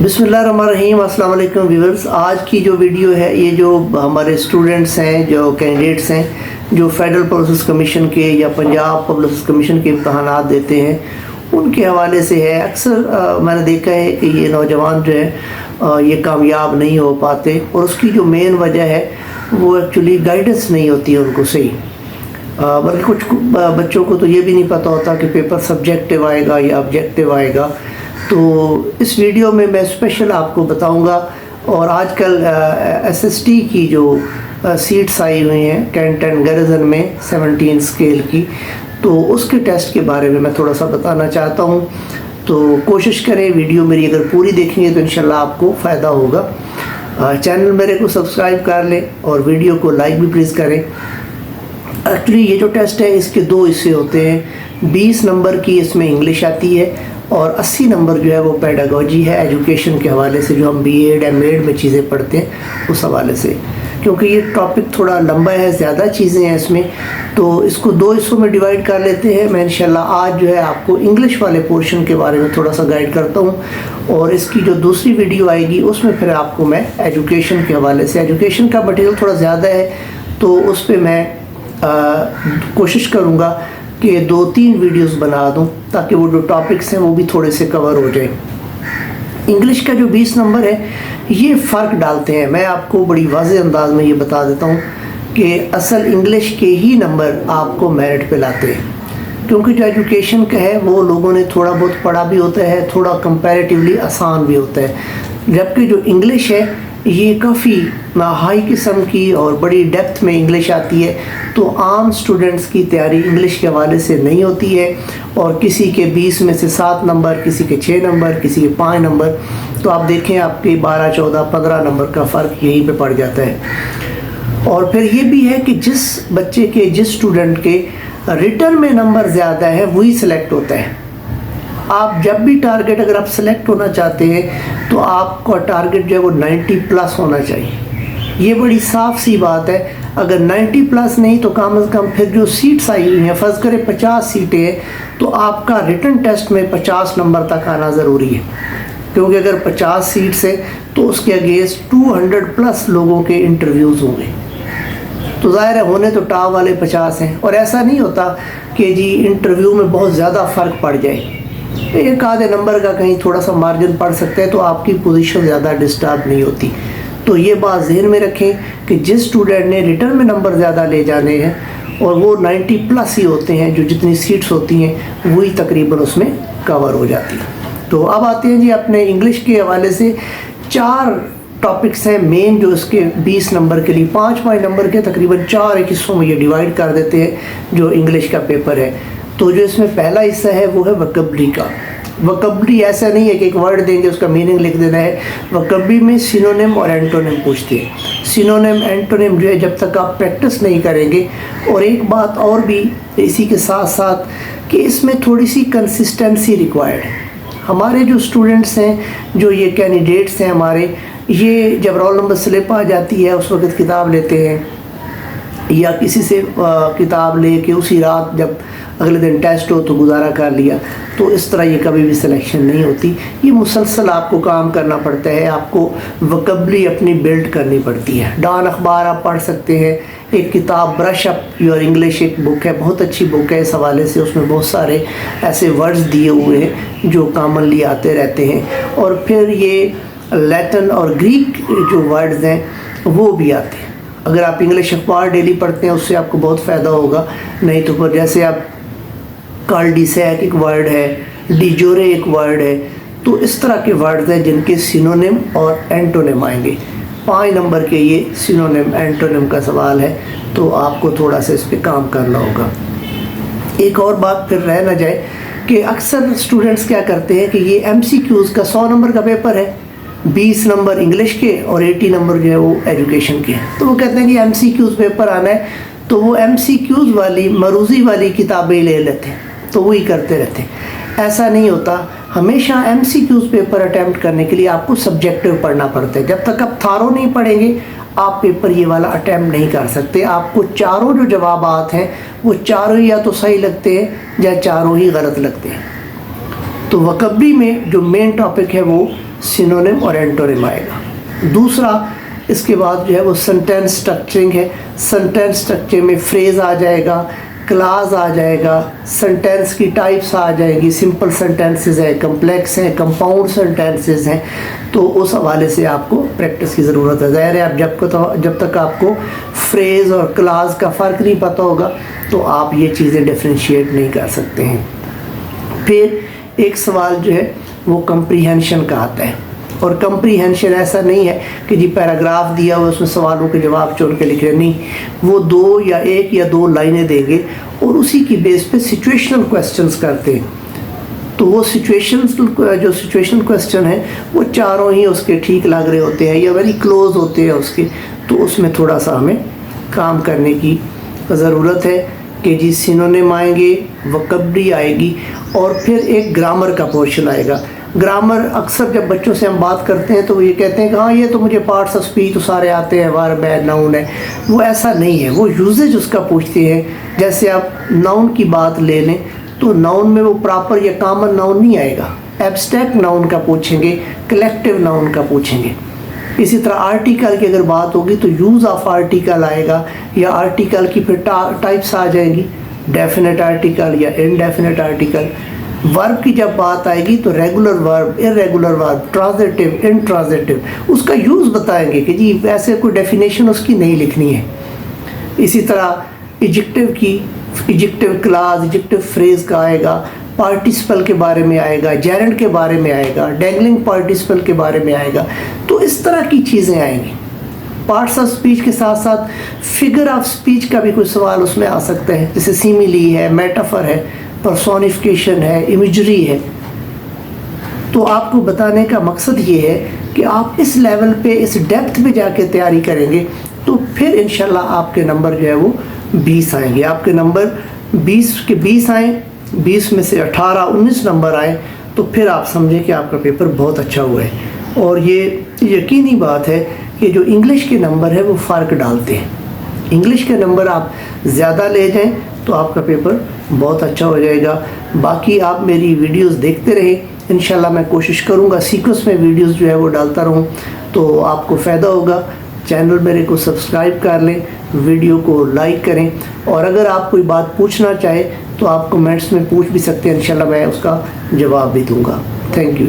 बिस्मिल्लाहिर्रहमानिर्रहीम। अस्सलाम वालेकुम व्यूअर्स। आज की जो वीडियो है ये जो हमारे स्टूडेंट्स हैं, जो कैंडिडेट्स हैं जो फेडरल पब्लिक कमीशन के या पंजाब पब्लिक कमीशन के इम्तहानात देते हैं उनके हवाले से है। अक्सर मैंने देखा है कि ये नौजवान जो है ये कामयाब नहीं हो पाते और उसकी जो मेन वजह है वो एक्चुअली गाइडेंस नहीं होती है उनको सही। बल्कि कुछ बच्चों को तो ये भी नहीं पता होता कि पेपर सब्जेक्टिव आएगा या ऑब्जेक्टिव आएगा। तो इस वीडियो में मैं स्पेशल आपको बताऊंगा। और आजकल एसएसटी की जो सीट्स आई हुई हैं कैंट एंड गैरिसन में 17 स्केल की, तो उसके टेस्ट के बारे में मैं थोड़ा सा बताना चाहता हूं। तो कोशिश करें वीडियो मेरी अगर पूरी देखेंगे तो इंशाल्लाह आपको फ़ायदा होगा। चैनल मेरे को सब्सक्राइब कर लें और वीडियो को लाइक भी प्लीज़ करें। एक्चुअली ये जो टेस्ट है इसके दो हिस्से होते हैं। 20 नंबर की इसमें इंग्लिश आती है और 80 नंबर जो है वो पेडागोजी है, एजुकेशन के हवाले से जो हम बीएड एमएड में चीज़ें पढ़ते हैं उस हवाले से। क्योंकि ये टॉपिक थोड़ा लंबा है, ज़्यादा चीज़ें हैं इसमें, तो इसको दो हिस्सों में डिवाइड कर लेते हैं। मैं इंशाल्लाह आज जो है आपको इंग्लिश वाले पोर्शन के बारे में थोड़ा सा गाइड करता हूँ और इसकी जो दूसरी वीडियो आएगी उसमें फिर आपको मैं एजुकेशन के हवाले से, एजुकेशन का मटेरियल थोड़ा ज़्यादा है तो उस पर मैं कोशिश करूँगा कि 2-3 वीडियोस बना दूं ताकि वो जो टॉपिक्स हैं वो भी थोड़े से कवर हो जाए। इंग्लिश का जो 20 नंबर है ये फ़र्क डालते हैं। मैं आपको बड़ी वाज़ेह अंदाज में ये बता देता हूँ कि असल इंग्लिश के ही नंबर आपको मेरिट पे लाते हैं। क्योंकि जो एजुकेशन का है वो लोगों ने थोड़ा बहुत पढ़ा भी होता है, थोड़ा कंपैरेटिवली आसान भी होता है, जबकि जो इंग्लिश है ये काफ़ी हाई किस्म की और बड़ी डेप्थ में इंग्लिश आती है। तो आम स्टूडेंट्स की तैयारी इंग्लिश के हवाले से नहीं होती है और किसी के 20 में से 7 नंबर, किसी के 6 नंबर, किसी के 5 नंबर, तो आप देखें आपके 12, 14, 15 नंबर का फ़र्क यहीं पे पड़ जाता है। और फिर ये भी है कि जिस बच्चे के, जिस स्टूडेंट के रिटर्न में नंबर ज़्यादा है वही सिलेक्ट होता है। आप जब भी टारगेट, अगर आप सेलेक्ट होना चाहते हैं तो आपका टारगेट जो है वो 90 प्लस होना चाहिए। ये बड़ी साफ सी बात है। अगर 90 प्लस नहीं तो कम से कम फिर जो सीट्स आई हुई हैं, फ़र्ज़ करें 50 सीटें हैं, तो आपका रिटन टेस्ट में 50 नंबर तक आना ज़रूरी है। क्योंकि अगर 50 सीट्स है तो उसके अगेंस्ट 200 प्लस लोगों के इंटरव्यूज़ होंगे। तो ज़ाहिर है होने तो टॉप वाले 50 हैं और ऐसा नहीं होता कि जी इंटरव्यू में बहुत ज़्यादा फ़र्क पड़ जाए। एक आधे नंबर का कहीं थोड़ा सा मार्जिन पड़ सकता है तो आपकी पोजीशन ज़्यादा डिस्टर्ब नहीं होती। तो ये बात ज़हन में रखें कि जिस स्टूडेंट ने रिटर्न में नंबर ज़्यादा ले जाने हैं और वो 90 प्लस ही होते हैं, जो जितनी सीट्स होती हैं वही तकरीबन उसमें कवर हो जाती है। तो अब आते हैं जी अपने इंग्लिश के हवाले से। 4 टॉपिक्स हैं मेन जो इसके 20 नंबर के लिए, 5-5 नंबर के तकरीबन 4 एक हिस्सों में ये डिवाइड कर देते हैं जो इंग्लिश का पेपर है। तो जो इसमें पहला हिस्सा है वो है वोकैबुलरी का। वोकैबुलरी ऐसा नहीं है कि एक वर्ड देंगे उसका मीनिंग लिख देना है। वोकैबुलरी में सिनोनिम और एंटोनिम पूछते हैं। सिनोनिम एंटोनिम जो है जब तक आप प्रैक्टिस नहीं करेंगे, और एक बात और भी इसी के साथ साथ कि इसमें थोड़ी सी कंसिस्टेंसी रिक्वायर्ड है। हमारे जो स्टूडेंट्स हैं, जो ये कैंडिडेट्स हैं हमारे, ये जब रोल नंबर स्लिप आ जाती है उस वक्त किताब लेते हैं या किसी से किताब ले के उसी रात जब अगले दिन टेस्ट हो तो गुजारा कर लिया, तो इस तरह ये कभी भी सिलेक्शन नहीं होती। ये मुसलसल आपको काम करना पड़ता है, आपको वोकैबुलरी अपनी बिल्ड करनी पड़ती है। डॉन अखबार आप पढ़ सकते हैं, एक किताब ब्रश अप योर इंग्लिश एक बुक है, बहुत अच्छी बुक है इस हवाले से। उसमें बहुत सारे ऐसे वर्ड्स दिए हुए हैं जो कॉमनली आते रहते हैं। और फिर ये लैटिन और ग्रीक जो वर्ड्स हैं वो भी आते हैं। अगर आप इंग्लिश अखबार डेली पढ़ते हैं उससे आपको बहुत फ़ायदा होगा। नहीं तो फिर जैसे आप कार्डिसैक एक वर्ड है, डिजोरे एक वर्ड है, तो इस तरह के वर्ड्स हैं जिनके सिनोनिम और एंटोनिम आएंगे। 5 नंबर के ये सिनोनिम एंटोनिम का सवाल है, तो आपको थोड़ा सा इस पर काम करना होगा। एक और बात फिर रह ना जाए कि अक्सर स्टूडेंट्स क्या करते हैं कि ये MCQs का 100 नंबर का पेपर है, 20 नंबर इंग्लिश के और 80 नंबर जो है वो एजुकेशन के, तो वो कहते हैं कि MCQs पेपर आना है तो वो MCQs वाली मरूज़ी वाली किताबें ले लेते हैं, तो वही करते रहते हैं। ऐसा नहीं होता। हमेशा MCQs पेपर अटैम्प्ट करने के लिए आपको सब्जेक्टिव पढ़ना पड़ता है। जब तक आप थारो नहीं पढ़ेंगे आप पेपर ये वाला अटैम्प्ट नहीं कर सकते। आपको चारों जो जवाबात हैं वो चारों या तो सही लगते हैं या चारों ही गलत लगते हैं। तो वोकैबुलरी में जो मेन टॉपिक है वो सिनोनिम और एंटोनिम आएगा। दूसरा इसके बाद जो है वो सेंटेंस स्ट्रक्चरिंग है। सेंटेंस स्ट्रक्चर में फ्रेज आ जाएगा, क्लास आ जाएगा, सेंटेंस की टाइप्स आ जाएगी, सिंपल सेंटेंसेस है, कम्प्लेक्स हैं, कंपाउंड सेंटेंसेस हैं। तो उस हवाले से आपको प्रैक्टिस की ज़रूरत है। ज़ाहिर है आप जब तक आपको फ्रेज और क्लास का फ़र्क नहीं पता होगा तो आप ये चीज़ें डिफ्रेंशिएट नहीं कर सकते हैं। फिर एक सवाल जो है वो कंप्रीहेंशन का आता है, और कंप्रीहेंशन ऐसा नहीं है कि जी पैराग्राफ दिया हुआ उसमें सवालों के जवाब चुन के लिख रहे, नहीं, वो 2 या 1 या 2 लाइनें देंगे और उसी की बेस पे सिचुएशनल क्वेश्चंस करते हैं। तो वो सिचुएशनल क्वेश्चन है वो चारों ही उसके ठीक लग रहे होते हैं या वेरी क्लोज होते हैं उसके, तो उसमें थोड़ा सा हमें काम करने की ज़रूरत है कि जी सिनोनिम आएंगे, वोकैबुलरी आएगी, और फिर एक ग्रामर का पोर्शन आएगा। ग्रामर अक्सर जब बच्चों से हम बात करते हैं तो वो ये कहते हैं कि हाँ ये तो मुझे पार्ट्स ऑफ स्पीच तो सारे आते हैं, वर्ब है, नाउन है। वो ऐसा नहीं है, वो यूजेज उसका पूछते हैं। जैसे आप नाउन की बात ले लें तो नाउन में वो प्रॉपर या कॉमन नाउन नहीं आएगा, एब्स्ट्रैक्ट नाउन का पूछेंगे, कलेक्टिव नाउन का पूछेंगे। इसी तरह आर्टिकल की अगर बात होगी तो यूज़ ऑफ आर्टिकल आएगा, या आर्टिकल की फिर टाइप्स आ जाएंगी, डेफिनेट आर्टिकल या इनडेफिनेट आर्टिकल। वर्ब की जब बात आएगी तो regular verb, irregular verb, transitive, intransitive, उसका यूज़ बताएंगे कि जी वैसे कोई डेफिनेशन उसकी नहीं लिखनी है। इसी तरह इजेक्टिव क्लास, इजेक्टिव फ्रेज का आएगा, पार्टिसिपल के बारे में आएगा, जेरेंड के बारे में आएगा, डैंगलिंग पार्टिसिपल के बारे में आएगा। तो इस तरह की चीज़ें आएंगी। पार्ट्स ऑफ स्पीच के साथ साथ फिगर ऑफ स्पीच का भी कोई सवाल उसमें आ सकता है, जैसे सिमिली है, मेटाफर है, पर्सोनिफिकेशन है, इमेजरी है। तो आपको बताने का मकसद ये है कि आप इस लेवल पे, इस डेप्थ पे जाके तैयारी करेंगे तो फिर इंशाल्लाह आपके नंबर जो है वो 20 आएंगे। आपके नंबर 20 के 20 आए, 20 में से 18-19 नंबर आए तो फिर आप समझें कि आपका पेपर बहुत अच्छा हुआ है। और ये यकीनी बात है कि जो इंग्लिश के नंबर है वो फ़र्क डालते हैं। इंग्लिश के नंबर आप ज़्यादा ले जाएं तो आपका पेपर बहुत अच्छा हो जाएगा। बाकी आप मेरी वीडियोस देखते रहें, इंशाल्लाह मैं कोशिश करूँगा सीक्वेंस में वीडियोस जो है वो डालता रहूँ तो आपको फ़ायदा होगा। चैनल मेरे को सब्सक्राइब कर लें, वीडियो को लाइक करें, और अगर आप कोई बात पूछना चाहे तो आप कमेंट्स में पूछ भी सकते हैं, इंशाल्लाह मैं उसका जवाब भी दूँगा। Thank you.